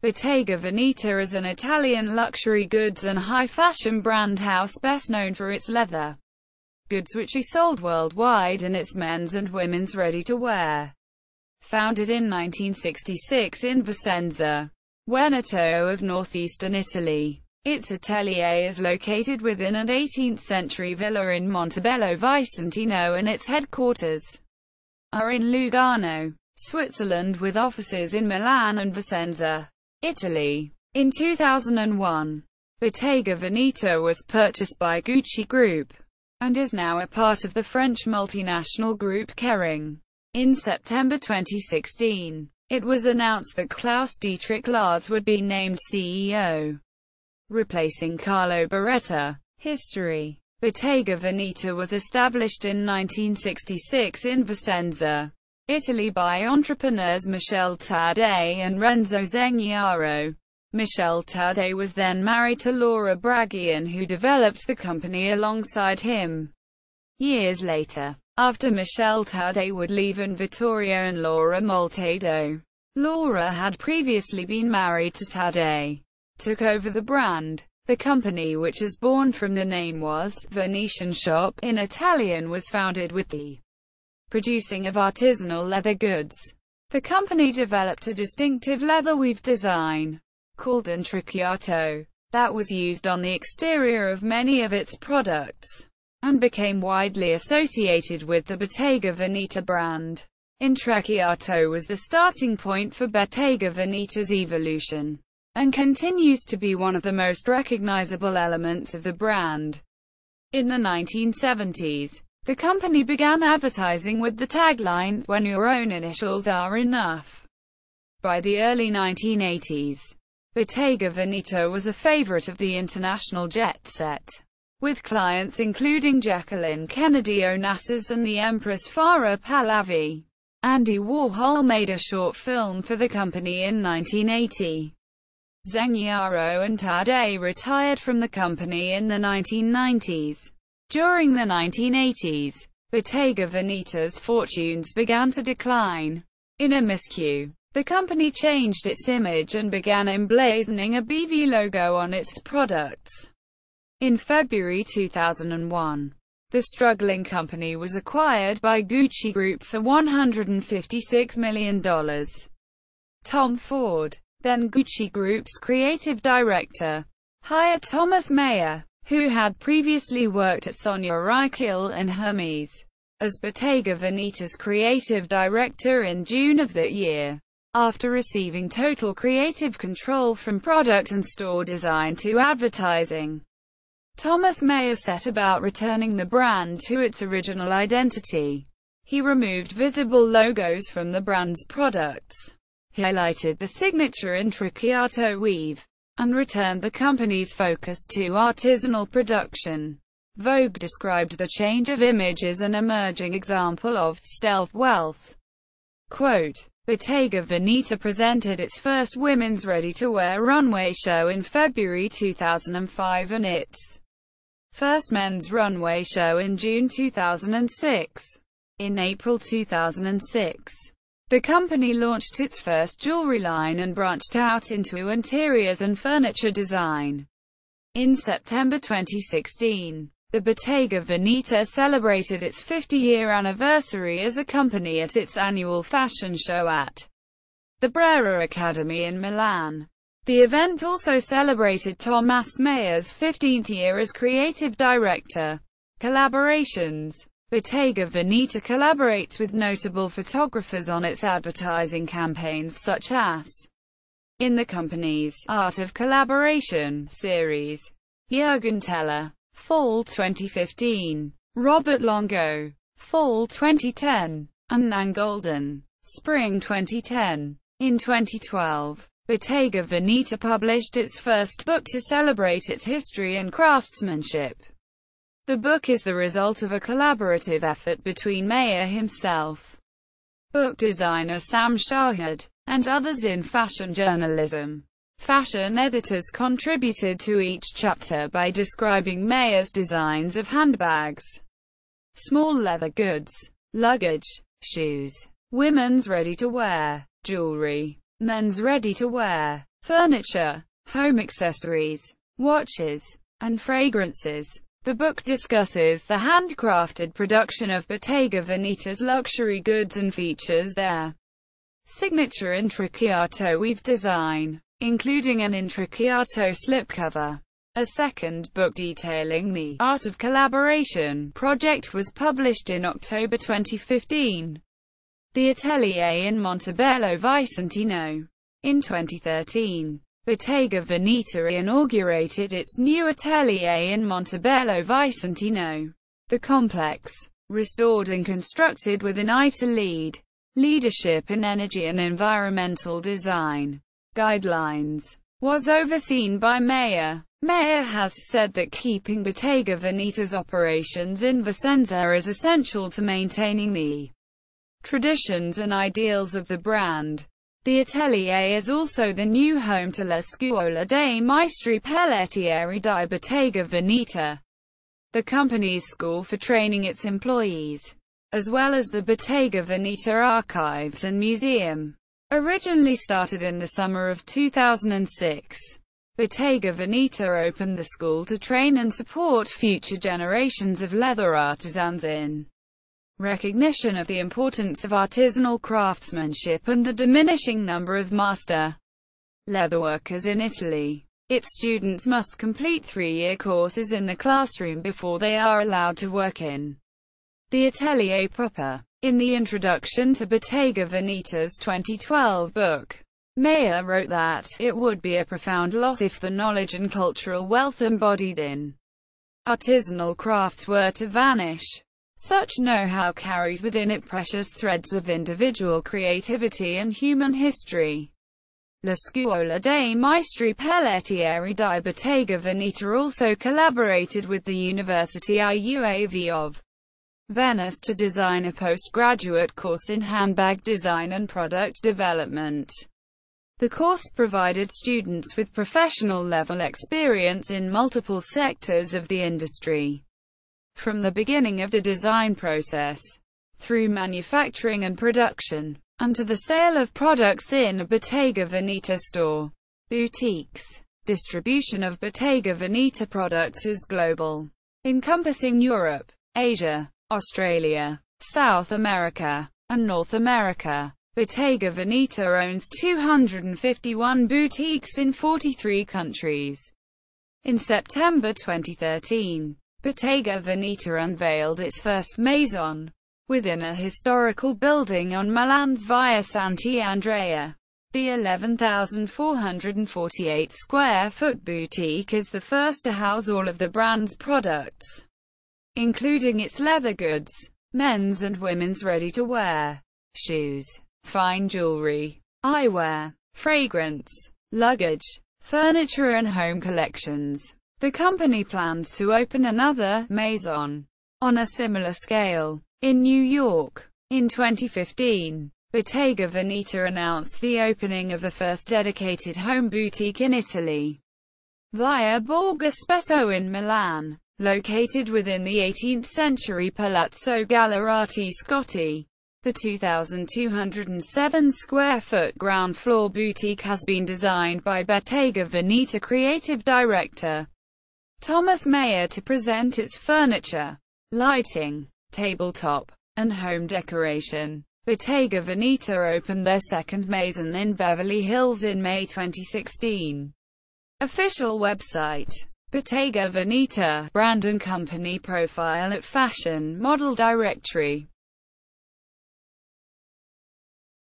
Bottega Veneta is an Italian luxury goods and high-fashion brand house best known for its leather goods which is sold worldwide and its men's and women's ready-to-wear. Founded in 1966 in Vicenza, Veneto of northeastern Italy, its atelier is located within an 18th-century villa in Montebello Vicentino and its headquarters are in Lugano, Switzerland, with offices in Milan and Vicenza, Italy. In 2001, Bottega Veneta was purchased by Gucci Group and is now a part of the French multinational group Kering. In September 2016, it was announced that Claus-Dietrich Lahrs would be named CEO, replacing Carlo Beretta. History: Bottega Veneta was established in 1966 in Vicenza, Italy by entrepreneurs Michele Taddei and Renzo Zeniaro. Michele Taddei was then married to Laura Braggian, who developed the company alongside him. Years later, after Michele Taddei would leave and Vittorio and Laura Moltado, Laura had previously been married to Taddei, took over the brand. The company, which is born from the name, was Venetian shop in Italian, was founded with the producing of artisanal leather goods. The company developed a distinctive leather weave design called intrecciato that was used on the exterior of many of its products and became widely associated with the Bottega Veneta brand. Intrecciato was the starting point for Bottega Veneta's evolution and continues to be one of the most recognizable elements of the brand. In the 1970s, the company began advertising with the tagline, "When your own initials are enough." By the early 1980s, Bottega Veneta was a favorite of the international jet set, with clients including Jacqueline Kennedy Onassis and the Empress Farah Pahlavi. Andy Warhol made a short film for the company in 1980. Zeniaro and Taddei retired from the company in the 1990s. During the 1980s, Bottega Veneta's fortunes began to decline. In a miscue, the company changed its image and began emblazoning a BV logo on its products. In February 2001, the struggling company was acquired by Gucci Group for $156 million. Tom Ford, then Gucci Group's creative director, hired Thomas Mayer, who had previously worked at Sonia Rykiel and Hermes, as Bottega Veneta's creative director in June of that year. After receiving total creative control from product and store design to advertising, Thomas Mayer set about returning the brand to its original identity. He removed visible logos from the brand's products, highlighted the signature intrecciato weave, and returned the company's focus to artisanal production. Vogue described the change of image as an emerging example of stealth wealth. Quote, Bottega Veneta presented its first women's ready-to-wear runway show in February 2005 and its first men's runway show in June 2006. In April 2006, the company launched its first jewelry line and branched out into interiors and furniture design. In September 2016, the Bottega Veneta celebrated its 50-year anniversary as a company at its annual fashion show at the Brera Academy in Milan. The event also celebrated Thomas Mayer's 15th year as creative director. Collaborations: Bottega Veneta collaborates with notable photographers on its advertising campaigns such as in the company's Art of Collaboration series, Jürgen Teller, Fall 2015, Robert Longo, Fall 2010, and Nan Golden, Spring 2010. In 2012, Bottega Veneta published its first book to celebrate its history and craftsmanship. The book is the result of a collaborative effort between Mayer himself, book designer Sam Shahid, and others in fashion journalism. Fashion editors contributed to each chapter by describing Mayer's designs of handbags, small leather goods, luggage, shoes, women's ready-to-wear, jewelry, men's ready-to-wear, furniture, home accessories, watches, and fragrances. The book discusses the handcrafted production of Bottega Veneta's luxury goods and features their signature intricciato weave design, including an intricciato slipcover. A second book detailing the Art of Collaboration project was published in October 2015. The Atelier in Montebello Vicentino. In 2013, Bottega Veneta inaugurated its new atelier in Montebello Vicentino. The complex, restored and constructed with an eye to leadership in energy and environmental design guidelines, was overseen by Mayor. Mayor has said that keeping Bottega Veneta's operations in Vicenza is essential to maintaining the traditions and ideals of the brand. The atelier is also the new home to La Scuola dei Maestri Pelletieri di Bottega Veneta, the company's school for training its employees, as well as the Bottega Veneta Archives and Museum. Originally started in the summer of 2006, Bottega Veneta opened the school to train and support future generations of leather artisans in recognition of the importance of artisanal craftsmanship and the diminishing number of master leatherworkers in Italy. Its students must complete 3-year courses in the classroom before they are allowed to work in the atelier proper. In the introduction to Bottega Veneta's 2012 book, Mayer wrote that it would be a profound loss if the knowledge and cultural wealth embodied in artisanal crafts were to vanish. Such know-how carries within it precious threads of individual creativity and human history. La Scuola dei Maestri Pelletieri di Bottega Veneta also collaborated with the University IUAV of Venice to design a postgraduate course in handbag design and product development. The course provided students with professional-level experience in multiple sectors of the industry, from the beginning of the design process, through manufacturing and production, and to the sale of products in a Bottega Veneta store. Boutiques. Distribution of Bottega Veneta products is global, encompassing Europe, Asia, Australia, South America, and North America. Bottega Veneta owns 251 boutiques in 43 countries. In September 2013, Bottega Veneta unveiled its first maison, within a historical building on Milan's Via Sant'Andrea. The 11,448 square foot boutique is the first to house all of the brand's products, including its leather goods, men's and women's ready-to-wear, shoes, fine jewelry, eyewear, fragrance, luggage, furniture and home collections. The company plans to open another maison on a similar scale in New York. In 2015, Bottega Veneta announced the opening of the first dedicated home boutique in Italy, Via Borgo Spesso in Milan, located within the 18th-century Palazzo Gallerati Scotti. The 2,207 square foot ground floor boutique has been designed by Bottega Veneta creative director Thomas Mayer to present its furniture, lighting, tabletop, and home decoration. Bottega Veneta opened their second maison in Beverly Hills in May 2016. Official website. Bottega Veneta, brand and company profile at Fashion Model Directory.